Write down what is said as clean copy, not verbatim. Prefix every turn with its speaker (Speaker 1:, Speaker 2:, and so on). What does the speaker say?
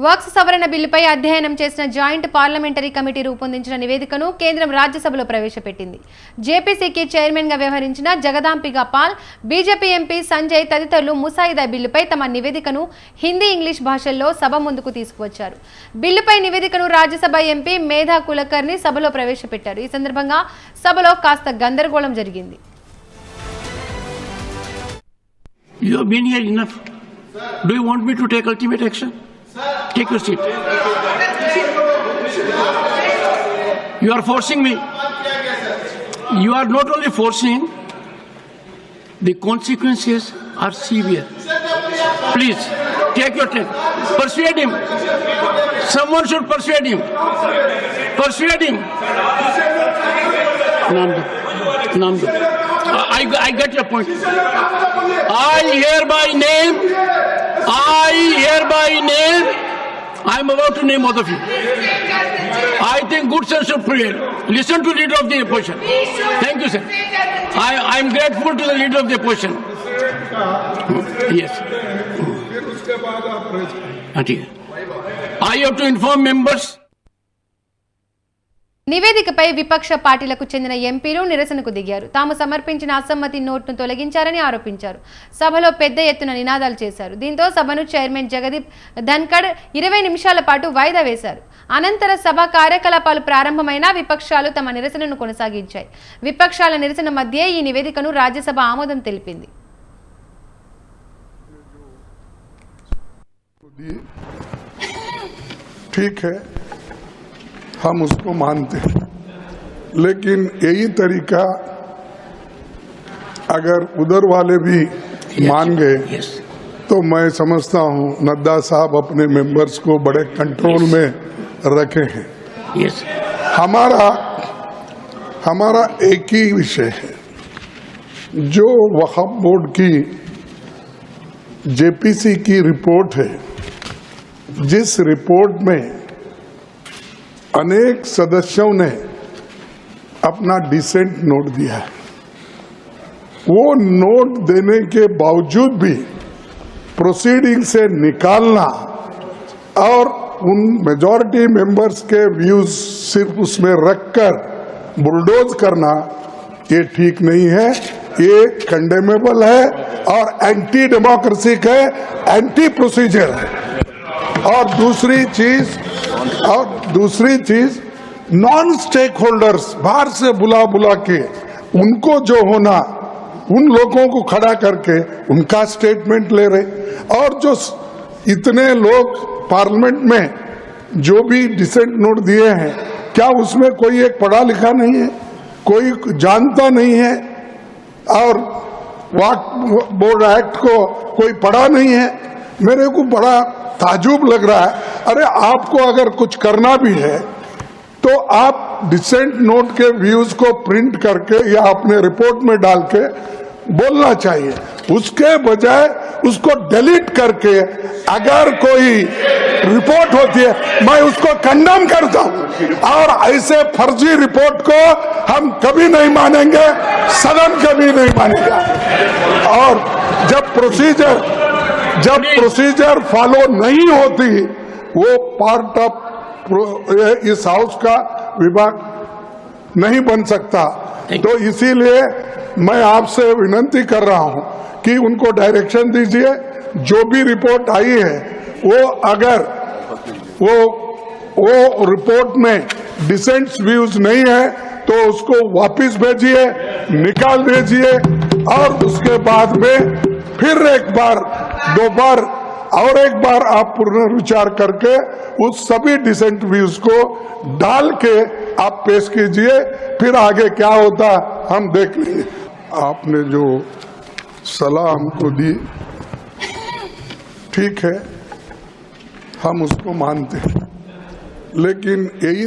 Speaker 1: వక్ఫ్ సవరణ బిల్లుపై అధ్యయనం చేసిన జాయింట్ పార్లమెంటరీ కమిటీ రూపొందించిన నివేదికను కేంద్రం రాజ్యసభలో ప్రవేశపెట్టింది. జేపీసీకి చైర్మన్ గా వ్యవహరించిన జగదాంబిక పాల్, బీజేపీ ఎంపీ సంజయ్ తదితరులు ముసాయిదా బిల్లుపై తమ నివేదికను హిందీ, ఇంగ్లీష్ భాషల్లో సభ ముందుకు తీసుకువచ్చారు. బిల్లుపై నివేదికను రాజ్యసభ ఎంపీ మేధా కులకర్ని సభలో ప్రవేశపెట్టారు. ఈ సందర్భంగా సభలో కాస్త గందరగోళం జరిగింది.
Speaker 2: You have been here enough. Do you want me to take ultimate action? Take your seat. You are forcing me. You are not only forcing, the consequences are severe. Please, take your time. Persuade him. Someone should persuade him. Persuade him. Namdo. I get your point. I hereby name, I am about to name both of you. I think good sense should prevail. Listen to leader of the opposition. Thank you, sir. I am grateful to the leader of the opposition. Yes. I have to inform members.
Speaker 1: నివేదికపై విపక్ష పార్టీలకు చెందిన ఎంపీలు నిరసనకు దిగారు. తాము సమర్పించిన అసమ్మతి నోట్ను తొలగించారని ఆరోపించారు. సభలో పెద్ద ఎత్తున నినాదాలు చేశారు. దీంతో సభను చైర్మన్ జగదీప్ ధన్కడ్ 20 నిమిషాల పాటు వాయిదా వేశారు. అనంతర సభ కార్యకలాపాలు ప్రారంభమైన విపక్షాలు తమ నిరసనను కొనసాగించాయి. విపక్షాల నిరసన మధ్య ఈ నివేదికను రాజ్యసభ ఆమోదం తెలిపింది.
Speaker 3: हम उसको मानते हैं, लेकिन यही तरीका अगर उधर वाले भी मान गए तो मैं समझता हूं नड्डा साहब अपने मेंबर्स को बड़े कंट्रोल में रखे हैं। हमारा एक ही विषय है, जो वक्फ बोर्ड की जेपीसी की रिपोर्ट है, जिस रिपोर्ट में अनेक सदस्यों ने अपना डिसेंट नोट दिया है, वो नोट देने के बावजूद भी प्रोसीडिंग से निकालना और उन मेजॉरिटी मेंबर्स के व्यूज सिर्फ उसमें रखकर बुलडोज करना, ये ठीक नहीं है, ये कंडेमेबल है और एंटी डेमोक्रेसी है, एंटी प्रोसीजर है। और दूसरी चीज नॉन स्टेक होल्डर्स बाहर से बुला के उनको जो होना, उन लोगों को खड़ा करके उनका स्टेटमेंट ले रहे, और जो इतने लोग पार्लियामेंट में जो भी डिसेंट नोट दिए हैं, क्या उसमें कोई एक पढ़ा लिखा नहीं है, कोई जानता नहीं है, और वक्फ बोर्ड एक्ट को कोई पढ़ा नहीं है? मेरे को बड़ा ताजुब लग रहा है। अरे आपको अगर कुछ करना भी है तो आप डिसेंट नोट के व्यूज को प्रिंट करके या अपने रिपोर्ट में डाल के बोलना चाहिए, उसके बजाय उसको डिलीट करके अगर कोई रिपोर्ट होती है मैं उसको कंडेम करता हूं, और ऐसे फर्जी रिपोर्ट को हम कभी नहीं मानेंगे, सदन कभी नहीं मानेगा। और जब प्रोसीजर फॉलो नहीं होती, वो पार्ट ऑफ इस हाउस का विभाग नहीं बन सकता। तो इसीलिए मैं आपसे विनती कर रहा हूं कि उनको डायरेक्शन दीजिए, जो भी रिपोर्ट आई है वो अगर वो रिपोर्ट में डिसेंट व्यूज नहीं है तो उसको वापस भेजिए, निकाल दीजिए, और उसके बाद में फिर एक बार आप पुनर्विचार करके उस सभी डिसेंट व्यूज को डाल के आप पेश कीजिए, फिर आगे क्या होता हम देख लेंगे। आपने जो सलाह हमको दी ठीक है, हम उसको मानते हैं, लेकिन यही